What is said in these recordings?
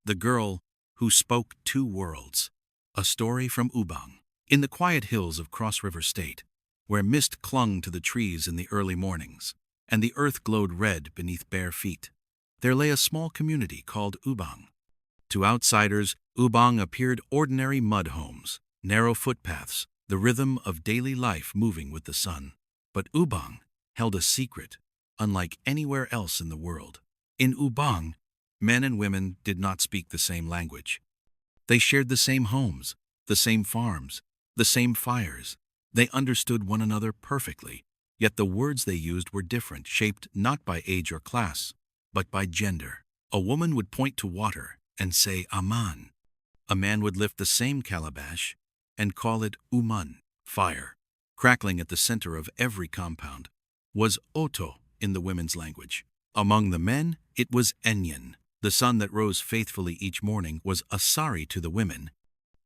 The Girl Who Spoke Two Worlds. A story from Ubang. In the quiet hills of Cross River State, where mist clung to the trees in the early mornings, and the earth glowed red beneath bare feet, there lay a small community called Ubang. To outsiders, Ubang appeared ordinary mud homes, narrow footpaths, the rhythm of daily life moving with the sun. But Ubang held a secret, unlike anywhere else in the world. In Ubang, men and women did not speak the same language. They shared the same homes, the same farms, the same fires. They understood one another perfectly, yet the words they used were different, shaped not by age or class, but by gender. A woman would point to water and say Aman. A man would lift the same calabash and call it Uman, fire. Crackling at the center of every compound was Oto in the women's language. Among the men, it was Enyan. The sun that rose faithfully each morning was Asari to the women,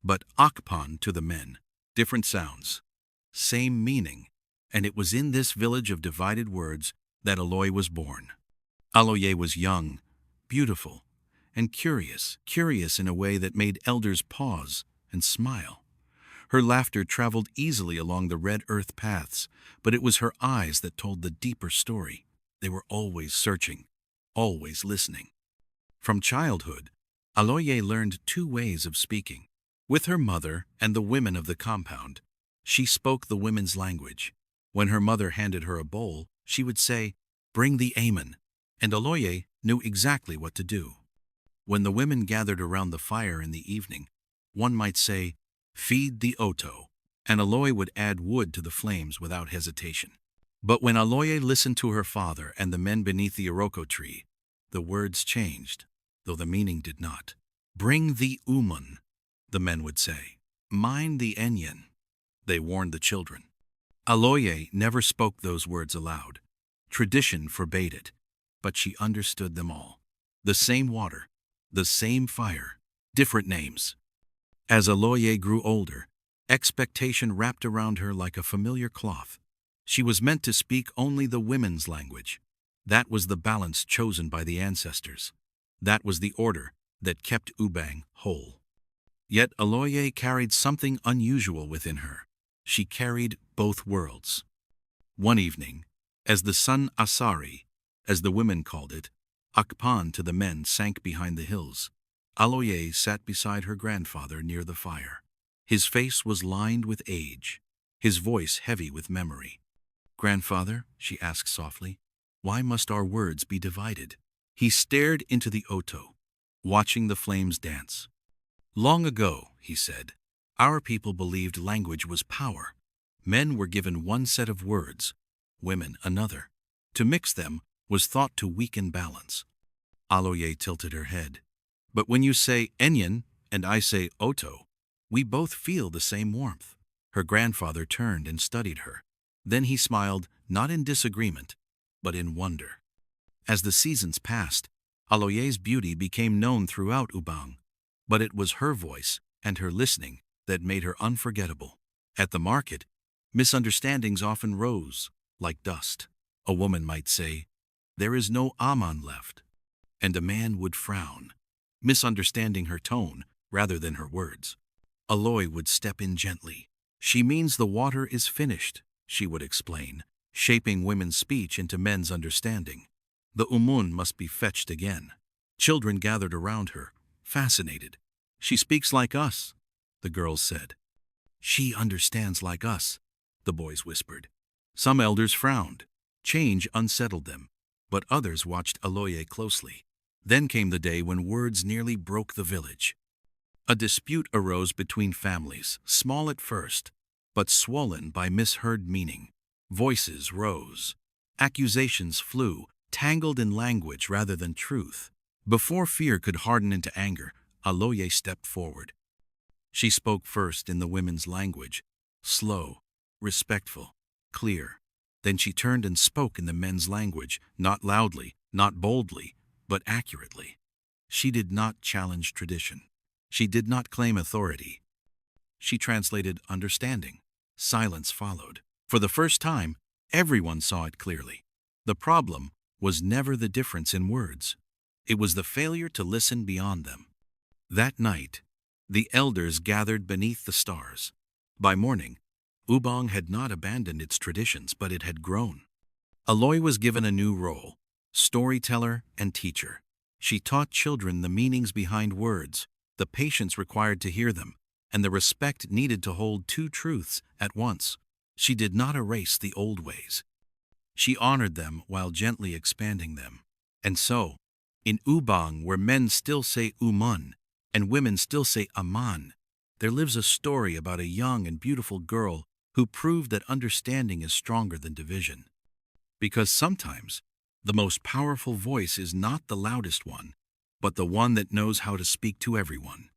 but Akpan to the men. Different sounds, same meaning, and it was in this village of divided words that Aloy was born. Aloy was young, beautiful, and curious in a way that made elders pause and smile. Her laughter traveled easily along the red earth paths, but it was her eyes that told the deeper story. They were always searching, always listening. From childhood, Aloy learned two ways of speaking. With her mother and the women of the compound, she spoke the women's language. When her mother handed her a bowl, she would say, "Bring the Amen," and Aloy knew exactly what to do. When the women gathered around the fire in the evening, one might say, "Feed the Oto," and Aloy would add wood to the flames without hesitation. But when Aloy listened to her father and the men beneath the Iroko tree, the words changed, though the meaning did not. "Bring the Uman," the men would say. "Mind the Enyan," they warned the children. Aloy never spoke those words aloud. Tradition forbade it, but she understood them all. The same water, the same fire, different names. As Aloy grew older, expectation wrapped around her like a familiar cloth. She was meant to speak only the women's language. That was the balance chosen by the ancestors. That was the order that kept Ubang whole. Yet Aloy carried something unusual within her. She carried both worlds. One evening, as the sun Asari, as the women called it, Akpan to the men, sank behind the hills, Aloy sat beside her grandfather near the fire. His face was lined with age, his voice heavy with memory. "Grandfather," she asked softly, "why must our words be divided?" He stared into the Oto, watching the flames dance. "Long ago," he said, "our people believed language was power. Men were given one set of words, women another. To mix them was thought to weaken balance." Aloy tilted her head. "But when you say Enyan and I say Oto, we both feel the same warmth." Her grandfather turned and studied her. Then he smiled, not in disagreement, but in wonder. As the seasons passed, Aloy's beauty became known throughout Ubang, but it was her voice and her listening that made her unforgettable. At the market, misunderstandings often rose, like dust. A woman might say, "There is no Aman left," and a man would frown, misunderstanding her tone rather than her words. Aloy would step in gently. "She means the water is finished," she would explain, shaping women's speech into men's understanding. "The Umun must be fetched again." Children gathered around her, fascinated. "She speaks like us," the girls said. "She understands like us," the boys whispered. Some elders frowned. Change unsettled them, but others watched Aloy closely. Then came the day when words nearly broke the village. A dispute arose between families, small at first, but swollen by misheard meaning. Voices rose. Accusations flew, tangled in language rather than truth. Before fear could harden into anger, Aloy stepped forward. She spoke first in the women's language, slow, respectful, clear. Then she turned and spoke in the men's language, not loudly, not boldly, but accurately. She did not challenge tradition. She did not claim authority. She translated understanding. Silence followed. For the first time, everyone saw it clearly. The problem was never the difference in words. It was the failure to listen beyond them. That night, the elders gathered beneath the stars. By morning, Ubang had not abandoned its traditions, but it had grown. Aloy was given a new role, storyteller and teacher. She taught children the meanings behind words, the patience required to hear them, and the respect needed to hold two truths at once. She did not erase the old ways. She honored them while gently expanding them. And so, in Ubang, where men still say umun and women still say aman, there lives a story about a young and beautiful girl who proved that understanding is stronger than division. Because sometimes, the most powerful voice is not the loudest one, but the one that knows how to speak to everyone.